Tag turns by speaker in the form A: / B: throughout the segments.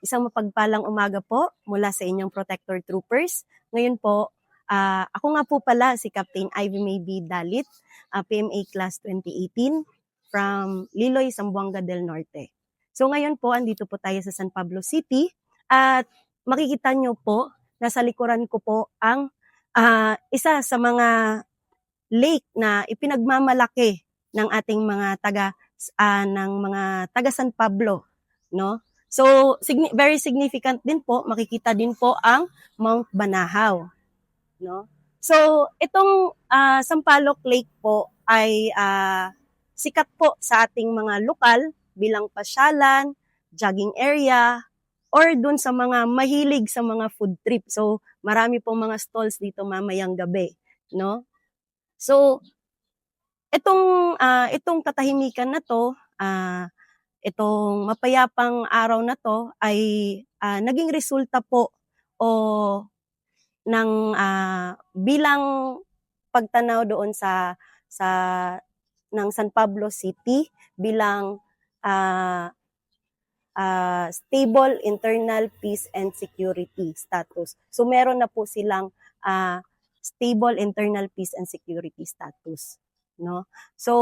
A: Isang mapagpalang umaga po mula sa inyong Protector Troopers. Ngayon po, ako nga po pala si Captain Ivy May B. Dalit, PMA Class 2018 from Liloy, Zamboanga del Norte. So ngayon po, andito po tayo sa San Pablo City at makikita nyo po, nasa likuran ko po ang isa sa mga lake na ipinagmamalaki ng ating mga taga San Pablo, no? So very significant din po, makikita din po ang Mount Banahaw, no? So itong Sampaloc Lake po ay sikat po sa ating mga lokal bilang pasyalan, jogging area, or dun sa mga mahilig sa mga food trip. So marami pong mga stalls dito mamayang gabi, no? So itong katahimikan na to, itong mapayapang araw na to ay naging resulta po o ng bilang pagtanaw doon sa ng San Pablo City bilang stable internal peace and security status. So meron na po silang stable internal peace and security status, no? So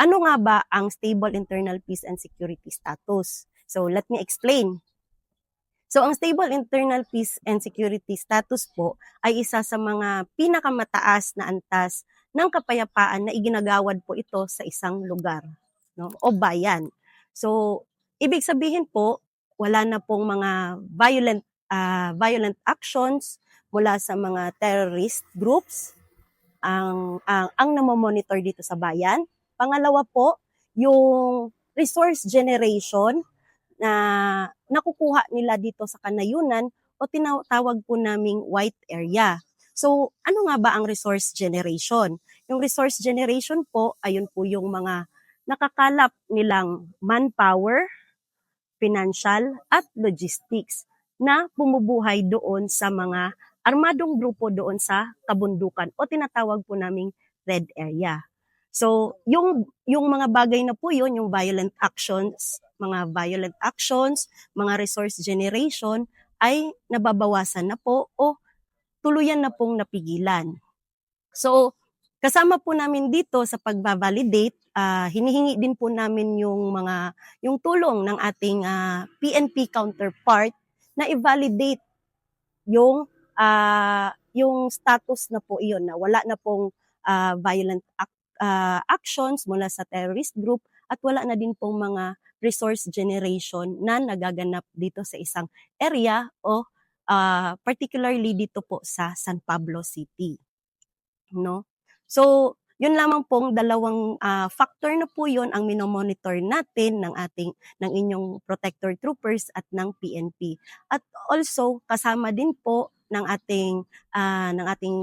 A: ano nga ba ang stable internal peace and security status? So let me explain. So ang stable internal peace and security status po ay isa sa mga pinakamataas na antas ng kapayapaan na iginagawad po ito sa isang lugar, no, o bayan. So ibig sabihin po, wala na pong mga violent actions mula sa mga terrorist groups ang namomonitor dito sa bayan. Pangalawa po, yung resource generation na nakukuha nila dito sa kanayunan o tinatawag po naming white area. So, ano nga ba ang resource generation? Yung resource generation po, ayun po yung mga nakakalap nilang manpower, financial, at logistics na bumubuhay doon sa mga armadong grupo doon sa kabundukan o tinatawag po naming red area. So, yung mga bagay na po yun, yung mga violent actions, mga resource generation, ay nababawasan na po o tuluyan na pong napigilan. So, kasama po namin dito sa pagbabalidate, hinihingi din po namin yung tulong ng ating PNP counterpart na i-validate yung status na po iyon na wala na pong violent actions mula sa terrorist group at wala na din pong mga resource generation na nagaganap dito sa isang area o particularly dito po sa San Pablo City, no? So yun lamang pong dalawang factor na po yun ang minomonitor natin ng inyong protector troopers at ng PNP. At also kasama din po ng ating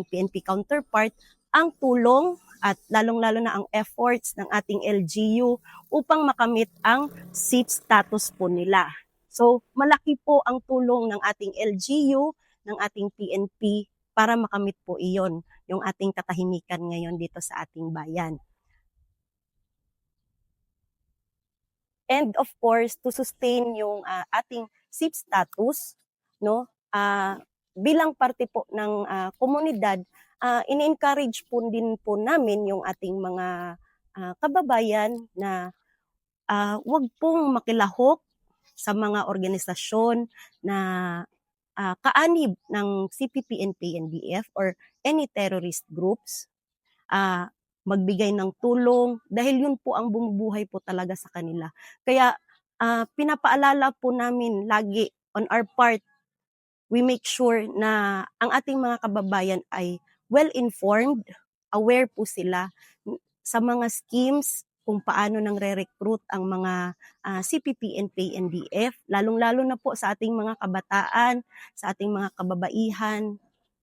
A: PNP counterpart ang tulong at lalong-lalo na ang efforts ng ating LGU upang makamit ang safe status po nila. So malaki po ang tulong ng ating LGU, ng ating PNP para makamit po iyon, yung ating katahimikan ngayon dito sa ating bayan. And of course, to sustain yung ating safe status, no, bilang parte po ng komunidad, ini-encourage po din po namin yung ating mga kababayan na wag pong makilahok sa mga organisasyon na kaanib ng CPP and PNDF or any terrorist groups, magbigay ng tulong dahil yun po ang bumubuhay po talaga sa kanila. Kaya pinapaalala po namin lagi on our part, we make sure na ang ating mga kababayan ay well-informed, aware po sila sa mga schemes kung paano nang re-recruit ang mga CPP and PNDF, lalong-lalo na po sa ating mga kabataan, sa ating mga kababaihan,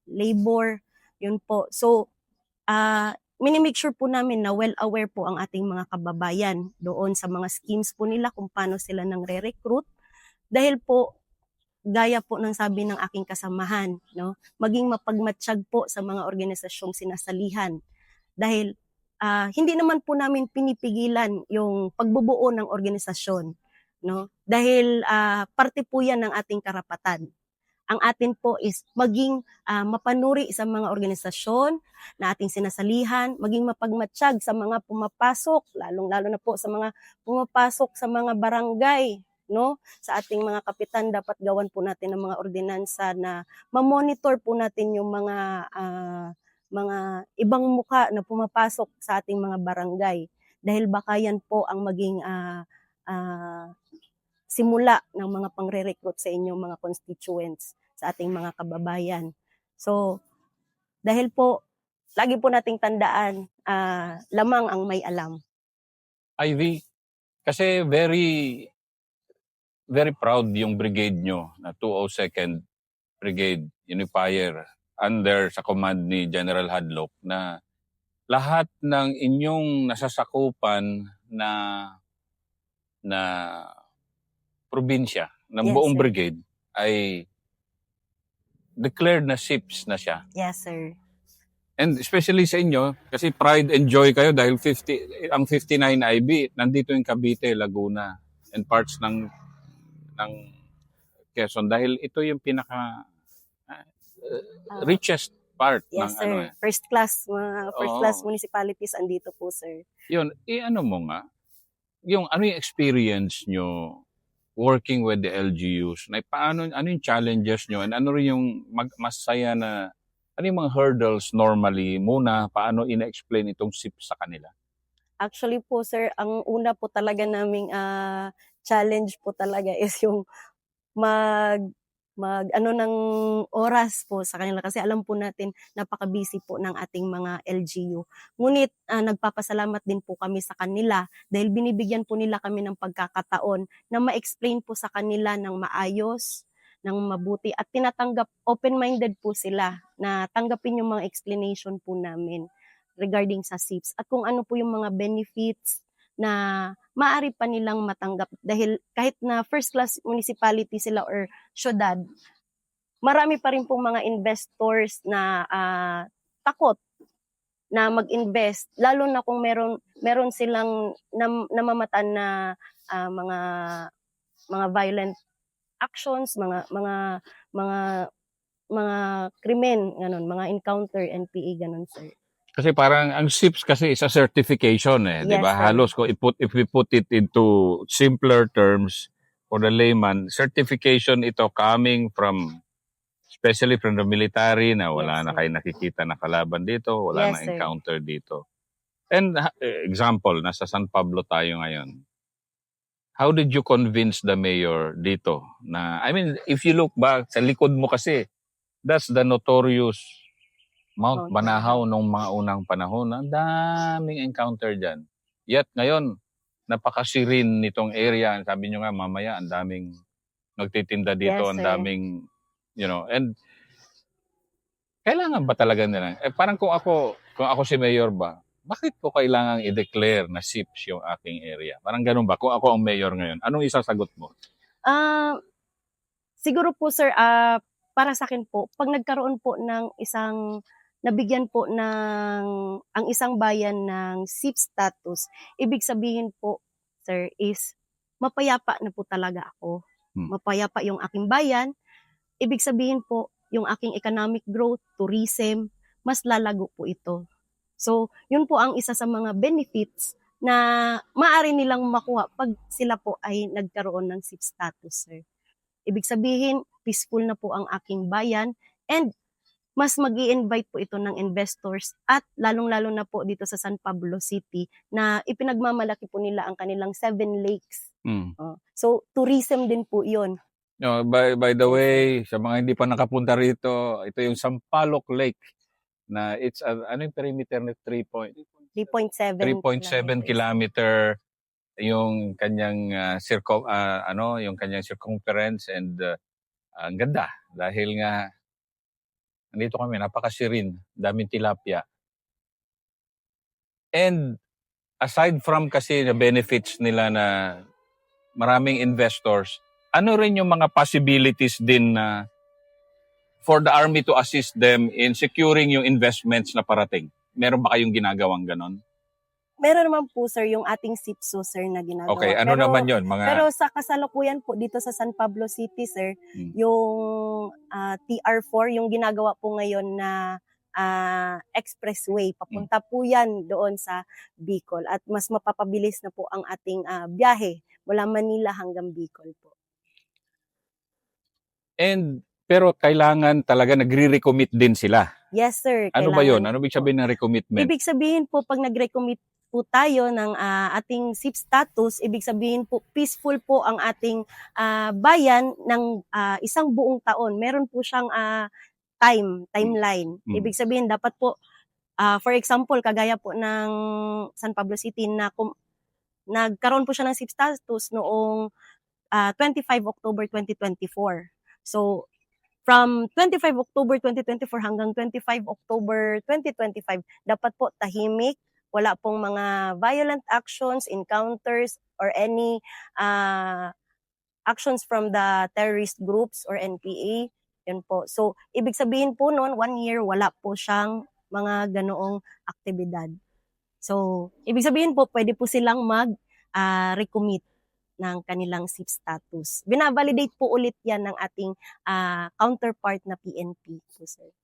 A: labor, yun po. So, minimake sure po namin na well-aware po ang ating mga kababayan doon sa mga schemes po nila kung paano sila nang re-recruit. Dahil po, gaya po ng sabi ng aking kasamahan, no, maging mapagmatsyag po sa mga organisasyong sinasalihan. Dahil hindi naman po namin pinipigilan yung pagbubuo ng organisasyon, no? Dahil parte po 'yan ng ating karapatan. Ang atin po is maging mapanuri sa mga organisasyon na ating sinasalihan, maging mapagmatsyag sa mga pumapasok, lalong-lalo na po sa mga pumapasok sa mga barangay, no? Sa ating mga kapitan, dapat gawan po natin ng mga ordinansa na ma-monitor po natin yung mga ibang muka na pumapasok sa ating mga barangay. Dahil baka yan po ang maging simula ng mga pangre-recruit sa inyong mga constituents, sa ating mga kababayan. So, dahil po, lagi po nating tandaan, lamang ang may alam.
B: Ivy, kasi very, very proud yung brigade nyo na 202nd Brigade Unifier under sa command ni General Hadlock na lahat ng inyong nasasakupan na probinsya ng
A: Yes,
B: buong
A: sir.
B: brigade ay declared na SIPs na siya.
A: Yes, sir.
B: And especially sa inyo, kasi pride and joy kayo dahil ang 59 IB, nandito yung Cavite, Laguna, and parts ng Quezon. Dahil ito yung pinaka richest part ng
A: Yes, sir. First class municipalities andito po, sir.
B: Yun, ano mo nga, yung ano yung experience nyo working with the LGUs, na paano, ano yung challenges nyo, and ano rin yung masaya na, ano yung mga hurdles normally muna, paano ina-explain itong SIP sa kanila?
A: Actually po, sir, ang una po talaga naming challenge po talaga is yung ano ng oras po sa kanila kasi alam po natin napaka-busy po ng ating mga LGU. Ngunit nagpapasalamat din po kami sa kanila dahil binibigyan po nila kami ng pagkakataon na ma-explain po sa kanila ng maayos, ng mabuti at tinatanggap, open-minded po sila na tanggapin yung mga explanation po namin regarding sa SIPs at kung ano po yung mga benefits na maaari pa nilang matanggap dahil kahit na first class municipality sila or syudad, marami pa rin pong mga investors na takot na mag-invest lalo na kung meron silang namamatan na mga violent actions, mga krimen, ganun, mga encounter, NPA, ganun, sir.
B: Kasi parang ang SIPs kasi is a certification
A: Yes,
B: di ba?
A: sir.
B: Halos if we put it into simpler terms for the layman, certification ito coming from, especially from the military na wala
A: Yes,
B: na
A: sir.
B: kayo nakikita na kalaban dito, wala
A: Yes,
B: na
A: sir.
B: encounter dito. And example, nasa San Pablo tayo ngayon. How did you convince the mayor dito? Na, I mean, if you look back, sa likod mo kasi, that's the notorious Mount
A: Mount
B: Banahaw nung mga unang panahon. Ang daming encounter dyan. Yet ngayon, napakasirin nitong area. Sabi nyo nga, mamaya, ang daming nagtitinda dito,
A: Yes,
B: ang
A: sir.
B: daming, and kailangan ba talaga nila? Parang kung ako si mayor ba, bakit ko kailangang i-declare na SIPs yung aking area? Parang ganun ba? Kung ako ang mayor ngayon, anong isasagot mo?
A: Siguro po, sir, para sa akin po, pag nagkaroon po ng nabigyan po ang isang bayan ng SIP status, ibig sabihin po, sir, is mapayapa na po talaga ako. Mapayapa yung aking bayan. Ibig sabihin po, yung aking economic growth, tourism, mas lalago po ito. So, yun po ang isa sa mga benefits na maaari nilang makuha pag sila po ay nagkaroon ng SIP status, sir. Ibig sabihin, peaceful na po ang aking bayan and mas mag-i-invite po ito ng investors at lalong-lalo na po dito sa San Pablo City na ipinagmamalaki po nila ang kanilang 7 lakes. So, tourism din po yun.
B: No, by the way, sa mga hindi pa nakapunta rito, ito yung Sampaloc Lake na it's ano yung perimeter na
A: 3.7
B: kilometer yung kanyang yung kanyang circumference and ang ganda dahil nga nandito kami, napakasirin, daming tilapia. And aside from kasi the benefits nila na maraming investors, ano rin yung mga possibilities din na for the army to assist them in securing yung investments na parating? Meron ba kayong ginagawang ganon?
A: Meron naman po sir yung ating SIPSO sir na ginagawa.
B: Okay, ano naman yon mga...
A: Pero sa kasalukuyan po dito sa San Pablo City sir, yung TR4 yung ginagawa po ngayon na expressway. Papunta po yan doon sa Bicol at mas mapapabilis na po ang ating biyahe mula Manila hanggang Bicol po.
B: Pero kailangan talaga nagre-recommit din sila.
A: Yes sir.
B: Ano ba
A: kailangan
B: yon? Ano ibig sabihin ng recommitment?
A: Ibig sabihin po pag nag-recommit po tayo ng ating SIP status, ibig sabihin po peaceful po ang ating bayan ng isang buong taon. Meron po siyang timeline. Ibig sabihin dapat po for example kagaya po ng San Pablo City na nagkaroon po siya ng SIP status noong 25 October 2024. So from 25 October 2024 hanggang 25 October 2025, dapat po tahimik, wala pong mga violent actions, encounters, or any actions from the terrorist groups or NPA. Yun po. So, ibig sabihin po noon, 1 year, wala po siyang mga ganoong aktibidad. So, ibig sabihin po, pwede po silang mag-recommit ng kanilang SIP status. Binavalidate po ulit yan ng ating counterpart na PNP po, sir.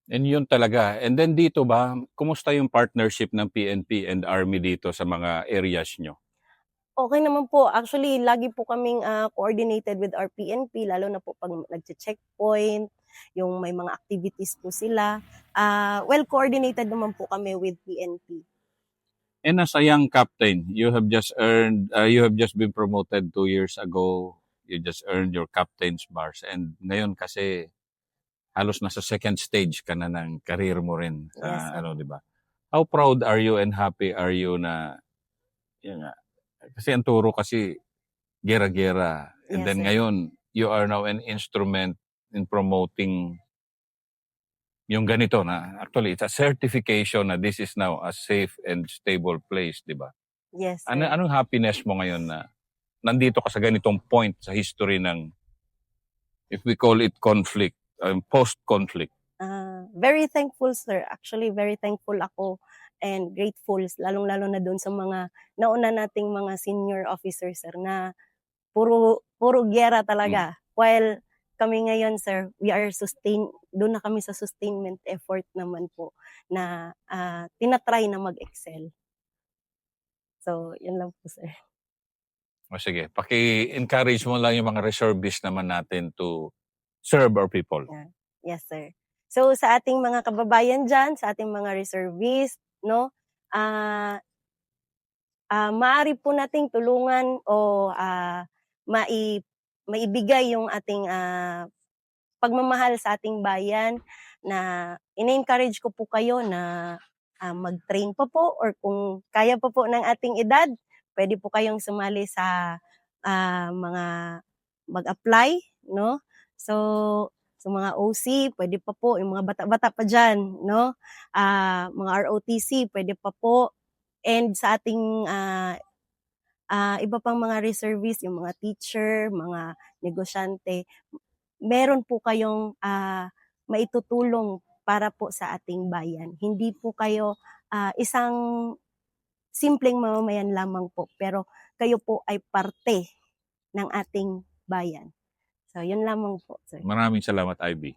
B: And yun talaga. And then dito ba, kumusta yung partnership ng PNP and Army dito sa mga areas nyo?
A: Okay naman po. Actually, lagi po kaming coordinated with our PNP, lalo na po pag nag-checkpoint, yung may mga activities po sila. Well coordinated naman po kami with PNP.
B: And as a young captain, you have just been promoted 2 years ago. You just earned your captain's bars. And ngayon kasi, halos nasa second stage ka na ng career mo rin.
A: Yes, sir.
B: Di ba? How proud are you and happy are you na, yun nga, kasi ang turo kasi, gera-gera. And
A: Yes,
B: then
A: sir.
B: ngayon, you are now an instrument in promoting yung ganito na, actually, it's a certification na this is now a safe and stable place, di ba?
A: Yes, sir.
B: Anong happiness mo ngayon na nandito ka sa ganitong point sa history ng, if we call it conflict, post-conflict?
A: Very thankful, sir. Actually, very thankful ako and grateful, lalong-lalo na doon sa mga nauna nating mga senior officers, sir, na puro giyera talaga. While kami ngayon, sir, we are doon na kami sa sustainment effort naman po na tinatry na mag-excel. So, yun lang po, sir.
B: O sige, paki-encourage mo lang yung mga reservists naman natin to serve our people.
A: Yes, sir. So, sa ating mga kababayan dyan, sa ating mga reservists, no, maaari po nating tulungan o maibigay yung ating pagmamahal sa ating bayan na ina-encourage ko po kayo na mag-train pa po or kung kaya pa po ng ating edad, pwede po kayong sumali sa mga mag-apply, no? So, sa mga OC, pwede pa po, yung mga bata-bata pa dyan, no? Mga ROTC, pwede pa po. And sa ating iba pang mga reservists, yung mga teacher, mga negosyante, meron po kayong maitutulong para po sa ating bayan. Hindi po kayo isang simpleng mamamayan lamang po, pero kayo po ay parte ng ating bayan. So, yun lamang po, sir.
B: Maraming salamat, Ivy.